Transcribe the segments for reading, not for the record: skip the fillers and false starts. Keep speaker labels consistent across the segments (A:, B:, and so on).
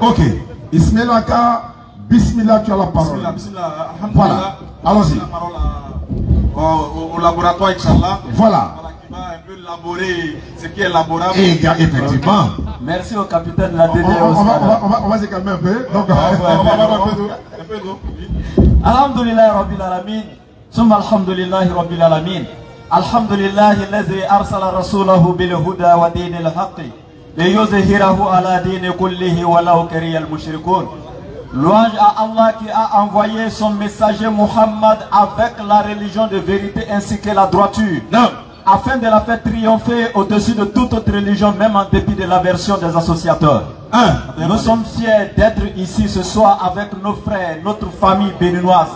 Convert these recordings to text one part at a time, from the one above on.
A: Ok. Ismaël Ka, Bismillah, tu as la parole.
B: Bismillah,
A: Voilà, allons-y.
B: Au laboratoire, Inch'Allah.
A: Voilà.
B: Qui va un peu élaborer ce qui est élaborable.
A: Effectivement.
C: Merci au capitaine de la DD.
A: On va se calmer un peu. Donc,
B: on va un peu d'eau.
C: Alhamdulillah Rabbil Alamin. Summa alhamdulillahi Rabbil Alamin. Alhamdulillahi allazi arsala rasulahu bil huda wa dinil haqqi liyuzhirahu ala dini kullihi walau karihal mushrikun. Louange à Allah qui a envoyé son messager Muhammad avec la religion de vérité ainsi que la droiture, afin de la faire triompher au-dessus de toute autre religion, même en dépit de l'aversion des associateurs. Nous sommes fiers d'être ici ce soir avec nos frères, notre famille béninoise.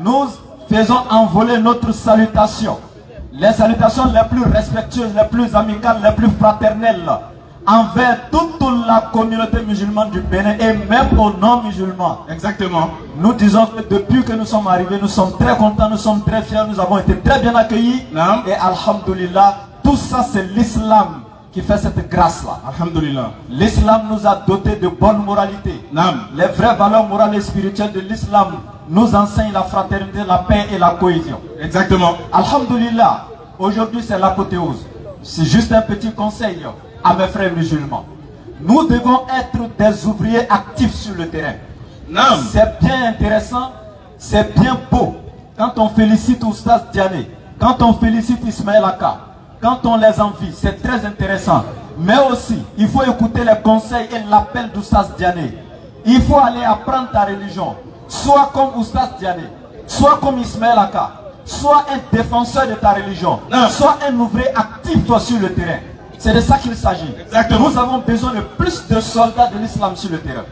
C: Nous faisons envoler notre salutation, les salutations les plus respectueuses, les plus amicales, les plus fraternelles, envers toute la communauté musulmane du Bénin et même aux non-musulmans.
B: Exactement.
C: Nous disons que depuis que nous sommes arrivés, nous sommes très contents, nous sommes très fiers, nous avons été très bien accueillis. Et alhamdulillah, tout ça c'est l'islam qui fait cette grâce-là.
B: Alhamdulillah.
C: L'islam nous a dotés de bonne moralité. Les vraies valeurs morales et spirituelles de l'islam nous enseignent la fraternité, la paix et la cohésion.
B: Exactement.
C: Alhamdulillah, aujourd'hui c'est l'apothéose. C'est juste un petit conseil à mes frères musulmans. Nous devons être des ouvriers actifs sur le terrain. C'est bien intéressant, c'est bien beau quand on félicite Oustaz Diané, quand on félicite Ismaël Aka, quand on les envie, c'est très intéressant. Mais aussi, il faut écouter les conseils et l'appel d'Oustaz Diané. Il faut aller apprendre ta religion, soit comme Oustaz Diané, soit comme Ismaël Aka, soit un défenseur de ta religion, soit un ouvrier actif toi sur le terrain. C'est de ça qu'il s'agit. Nous avons besoin de plus de soldats de l'islam sur le terrain.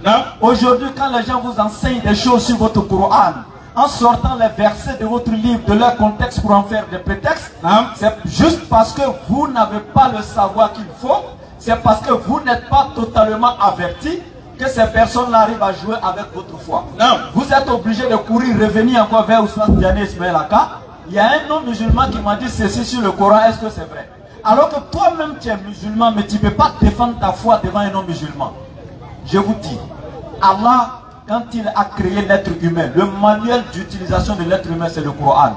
C: Aujourd'hui, quand les gens vous enseignent des choses sur votre Coran, en sortant les versets de votre livre de leur contexte pour en faire des prétextes, c'est juste parce que vous n'avez pas le savoir qu'il faut, c'est parce que vous n'êtes pas totalement averti que ces personnes-là arrivent à jouer avec votre foi. Vous êtes obligé de courir, revenir encore vers Oustaz Diané Ismaël Aka. Il y a un non-musulman qui m'a dit ceci sur le Coran, est-ce que c'est vrai? Alors que toi-même tu es musulman, mais tu ne peux pas défendre ta foi devant un non-musulman. Je vous dis, Allah, quand il a créé l'être humain, le manuel d'utilisation de l'être humain, c'est le Coran.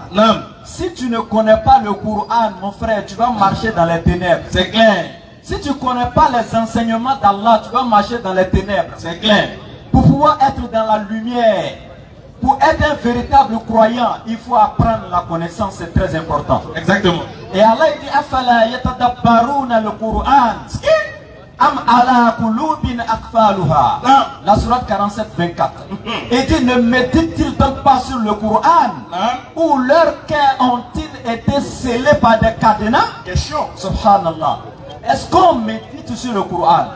C: Si tu ne connais pas le Coran, mon frère, tu vas marcher dans les ténèbres. C'est clair. Si tu ne connais pas les enseignements d'Allah, tu vas marcher dans les ténèbres. C'est clair. Pour pouvoir être dans la lumière, pour être un véritable croyant, il faut apprendre la connaissance, c'est très important.
B: Exactement.
C: Et Allah dit Afala yatadabbaruna le Coran am ala qulubin aqfaluha. La sourate 47-24. Et dit ne méditent-ils donc pas sur le Coran où leurs cœurs ont-ils été scellés par des cadenas?
B: Question.
C: Subhanallah. Est-ce qu'on médite sur le Coran?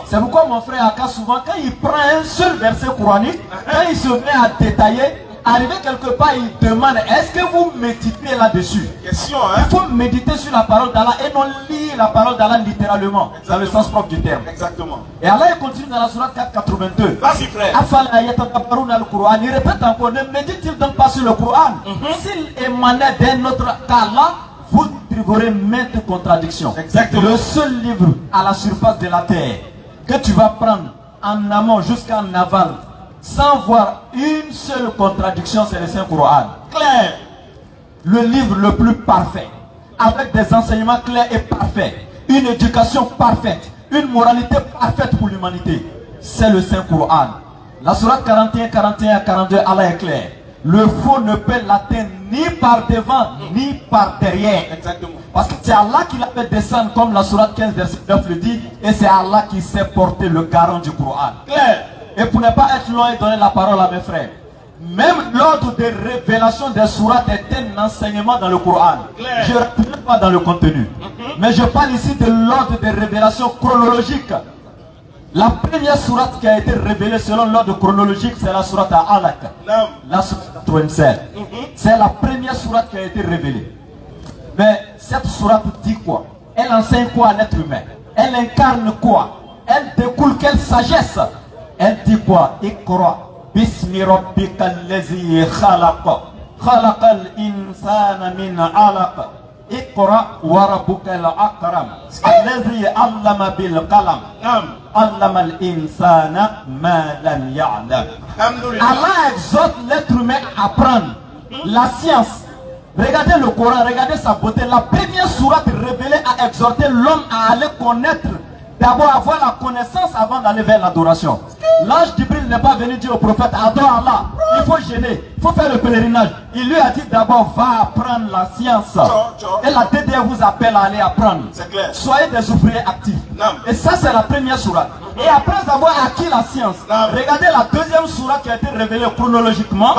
C: C'est pourquoi mon frère Aka, souvent, quand il prend un seul verset coranique, quand il se met à détailler, arrivé quelque part, il demande, est-ce que vous méditez là-dessus?
B: Question,
C: Il faut méditer sur la parole d'Allah et non lire la parole d'Allah littéralement, dans le sens propre du terme.
B: Exactement.
C: Et Allah il continue dans la sourate 482.
B: Vas-y frère.
C: Afala yatadabbaruna le Coran. Il répète encore, ne médite-t-il donc pas sur le Coran? S'il émanait d'un autre qu'Allah, vous trouverez maintes contradictions.
B: Exactement.
C: Le seul livre à la surface de la terre que tu vas prendre en amont jusqu'en aval sans voir une seule contradiction, c'est le Saint-Coran. Clair. Le livre le plus parfait, avec des enseignements clairs et parfaits, une éducation parfaite, une moralité parfaite pour l'humanité, c'est le Saint-Coran. La sourate 41, 41 à 42, Allah est clair. Le faux ne peut l'atteindre ni par devant, ni par derrière.
B: Exactement.
C: Parce que c'est Allah qui l'a fait descendre, comme la sourate 15, verset 9 le dit, et c'est Allah qui sait porter le garant du Coran. Clair. Et pour ne pas être loin et donner la parole à mes frères, même l'ordre de révélation des sourates est un enseignement dans le Coran. Clair. Je ne rentre pas dans le contenu. Mais je parle ici de l'ordre de révélation chronologique. La première sourate qui a été révélée selon l'ordre chronologique, c'est la sourate à Alaq. La sourate 27. C'est la première sourate qui a été révélée. Mais cette sourate dit quoi? Elle enseigne quoi à l'être humain? Elle incarne quoi? Elle découle quelle sagesse? Elle dit quoi? Iqra bismi rabbika allazi khalaq. Khalaqal insana min alaq. Iqra wa rabbuka al-akram alladhi allama bil qalam allama al-insana ma lam ya'lam. Allah exhorte l'être humain à apprendre la science. Regardez le Coran, regardez sa beauté. La première sourate révélée a exhorté l'homme à aller connaître, d'abord avoir la connaissance avant d'aller vers l'adoration. L'ange Jibril n'est pas venu dire au prophète adore Allah, il faut jeûner, il faut faire le pèlerinage. Il lui a dit d'abord va apprendre la science. Et la DDR vous appelle à aller apprendre. Soyez des ouvriers actifs. Et ça c'est la première sourate. Et après avoir acquis la science, regardez la deuxième sourate qui a été révélée chronologiquement.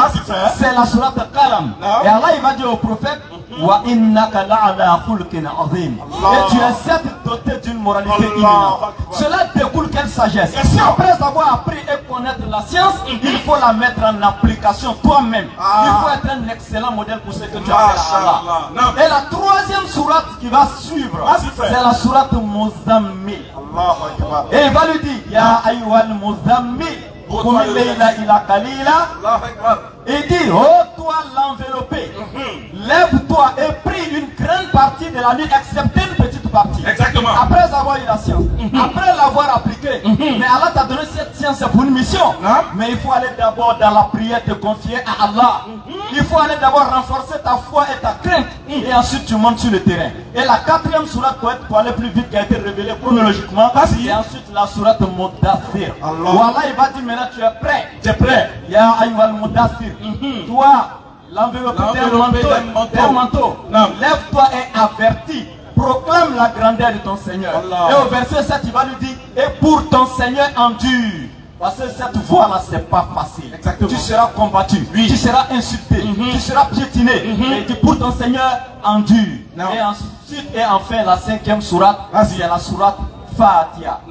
C: C'est la sourate Qalam. Et Allah il va dire au prophète wa innaka la'ala khulqin azim. Et tu es certes doté d'une moralité imminente. Cela découle quelle sagesse. Après avoir appris et connaître la science, il faut la mettre en application toi-même. Il faut être un excellent modèle pour ce que tu as fait à Allah. Et la troisième sourate qui va suivre, c'est la sourate Muzammil. Et il va lui dire ya ayyuhal muzammil qum layla ila qalila. Il dit oh toi l'enveloppé, lève-toi et prie une grande partie de la nuit excepté une petite partie.
B: Exactement.
C: Après avoir eu la science, après l'avoir appliquée, mais Allah t'a donné cette science pour une mission. Mais il faut aller d'abord dans la prière te confier à Allah. Il faut aller d'abord renforcer ta foi et ta crainte. Et ensuite tu montes sur le terrain. Et la quatrième sourate pour aller plus vite qui a été révélée chronologiquement, et ensuite la sourate Mudaththir. Allah il va dire maintenant tu es prêt. Tu es prêt. Ya ayyuhal mudaththir. Toi, l'enveloppé d'un manteau, lève-toi et avertis. Proclame la grandeur de ton Seigneur. Et au verset 7, il va lui dire et pour ton Seigneur endure. Parce que cette voie-là, c'est pas facile. Exactement. Tu seras combattu, tu seras insulté, tu seras piétiné. Et il dit pour ton Seigneur endure. Et ensuite, et enfin, la cinquième sourate, c'est la sourate Fatiha.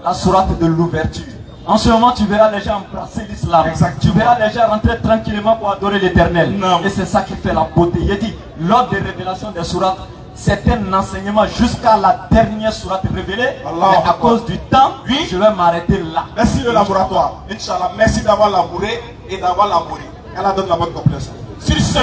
C: La sourate de l'ouverture. En ce moment, tu verras les gens embrasser l'islam. Tu verras les gens rentrer tranquillement pour adorer l'Éternel. Et c'est ça qui fait la beauté. Il dit, lors des révélations des sourates, c'est un enseignement jusqu'à la dernière sourate révélée. Mais à cause du temps, je vais m'arrêter là.
B: Merci le laboratoire. Inch'Allah, merci d'avoir labouré et d'avoir labouré. Elle a donné la bonne compréhension. Sur ce,